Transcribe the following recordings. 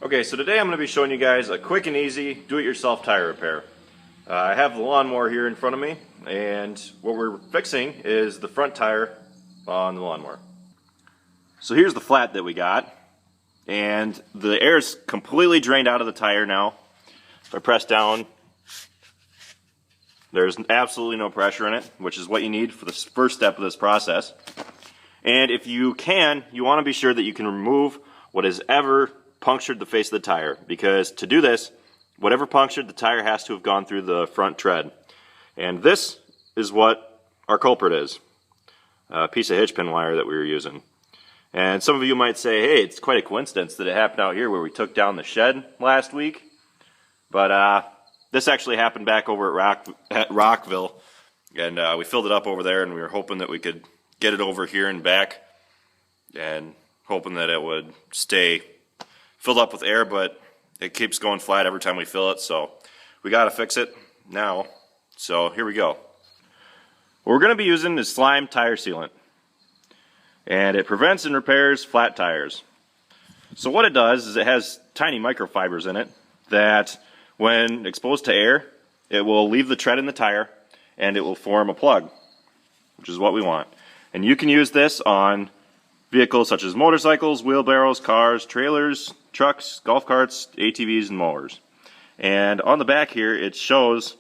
Okay, so today I'm going to be showing you guys a quick and easy do-it-yourself tire repair. I have the lawnmower here in front of me, and what we're fixing is the front tire on the lawnmower. So here's the flat that we got, and the air is completely drained out of the tire now. If I press down, there's absolutely no pressure in it, which is what you need for the first step of this process. And if you can, you want to be sure that you can remove what has ever punctured the face of the tire, because to do this, whatever punctured the tire has to have gone through the front tread. And this is what our culprit is, a piece of hitch pin wire that we were using. And some of you might say, hey, it's quite a coincidence that it happened out here where we took down the shed last week. But this actually happened back over at Rockville, and we filled it up over there, and we were hoping that we could get it over here and back, and hoping that it would stay filled up with air, but it keeps going flat every time we fill it, so we got to fix it now. So here we go. What we're going to be using is slime tire sealant, and it prevents and repairs flat tires. So what it does is it has tiny microfibers in it that when exposed to air, it will leave the tread in the tire and it will form a plug, which is what we want. And you can use this on vehicles such as motorcycles, wheelbarrows, cars, trailers, trucks, golf carts, ATVs, and mowers. And on the back here, it shows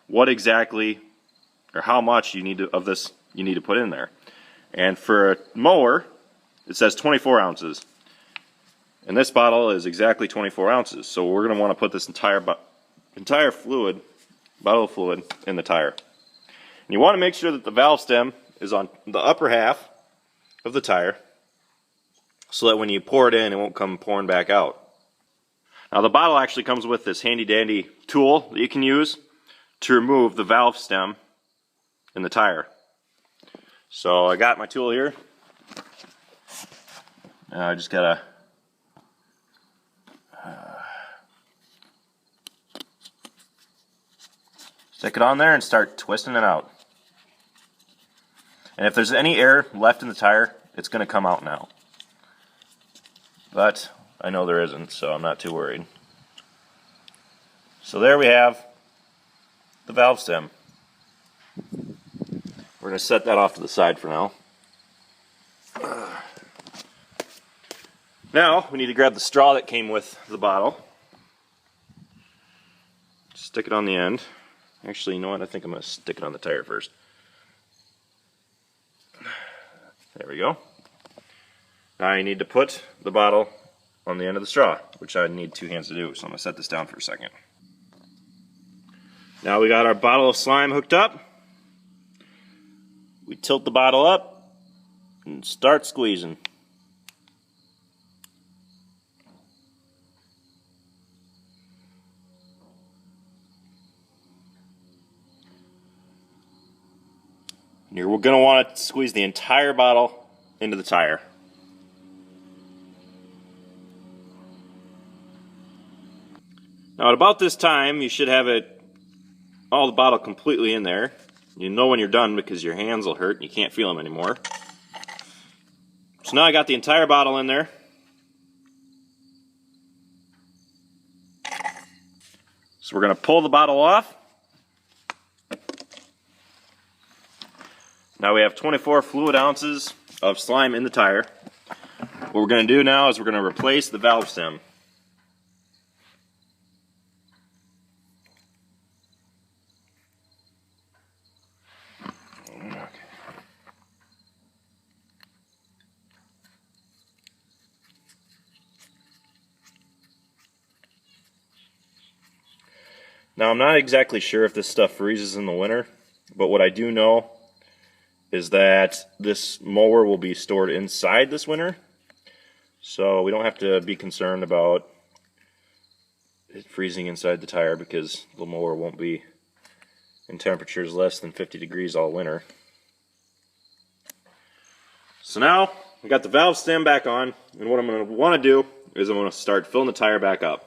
what exactly or how much you need of this you need to put in there. And for a mower, it says 24 ounces. And this bottle is exactly 24 ounces. So we're going to want to put this entire bottle of fluid in the tire. And you want to make sure that the valve stem is on the upper half of the tire, so that when you pour it in, it won't come pouring back out. Now the bottle actually comes with this handy dandy tool that you can use to remove the valve stem in the tire. So I got my tool here. I just gotta stick it on there and start twisting it out. And if there's any air left in the tire, it's going to come out now. But I know there isn't, so I'm not too worried. So there we have the valve stem. We're going to set that off to the side for now. Now we need to grab the straw that came with the bottle. Stick it on the end. Actually, you know what? I think I'm going to stick it on the tire first. There we go. Now you need to put the bottle on the end of the straw, which I need two hands to do, so I'm going to set this down for a second. Now we got our bottle of slime hooked up. We tilt the bottle up and start squeezing. You're going to want to squeeze the entire bottle into the tire. Now at about this time, you should have all the bottle completely in there. You know when you're done because your hands will hurt and you can't feel them anymore. So now I got the entire bottle in there. So we're going to pull the bottle off. Now we have 24 fluid ounces of slime in the tire. What we're going to do now is we're going to replace the valve stem. Okay. Now I'm not exactly sure if this stuff freezes in the winter, but what I do know is that this mower will be stored inside this winter, so we don't have to be concerned about it freezing inside the tire because the mower won't be in temperatures less than 50 degrees all winter. So now we got the valve stem back on, and what I'm going to want to do is I'm going to start filling the tire back up.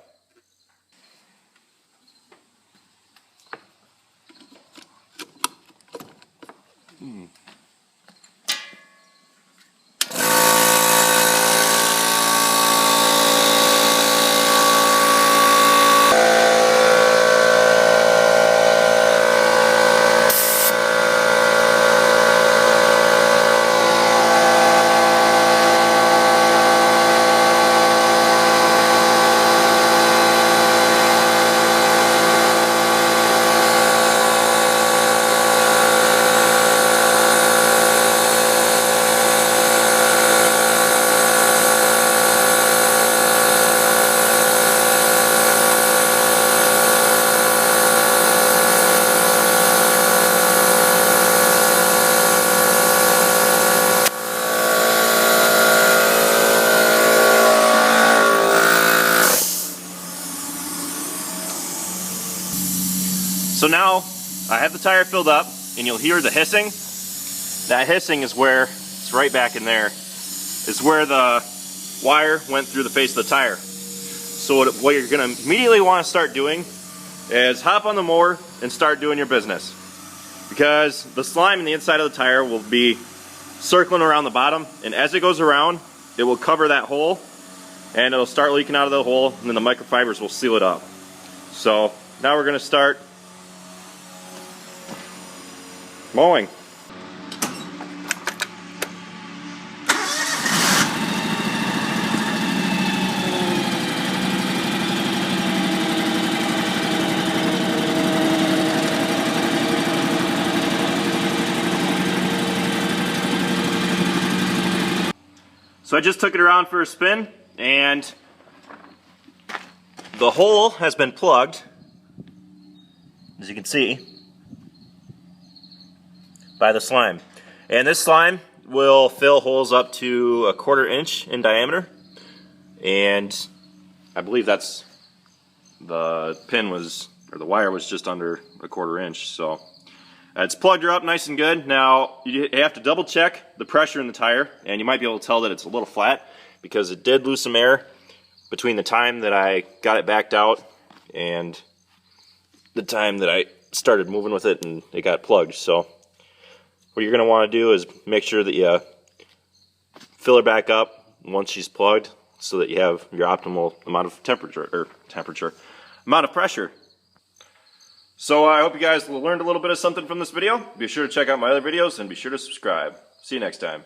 So now I have the tire filled up, and you'll hear the hissing. That hissing is where, it's right back in there, is where the wire went through the face of the tire. So what you're going to immediately want to start doing is hop on the mower and start doing your business. Because the slime in the inside of the tire will be circling around the bottom, and as it goes around, it will cover that hole, and it'll start leaking out of the hole, and then the microfibers will seal it up. So now we're going to start mowing. So I just took it around for a spin, and the hole has been plugged, as you can see, by the slime. And this slime will fill holes up to 1/4 inch in diameter, and I believe that's, the pin was, or the wire was just under 1/4 inch, so it's plugged her up nice and good. Now you have to double check the pressure in the tire, and you might be able to tell that it's a little flat because it did lose some air between the time that I got it backed out and the time that I started moving with it and it got plugged. So what you're going to want to do is make sure that you fill her back up once she's plugged so that you have your optimal amount of amount of pressure. So I hope you guys learned a little bit of something from this video. Be sure to check out my other videos and be sure to subscribe. See you next time.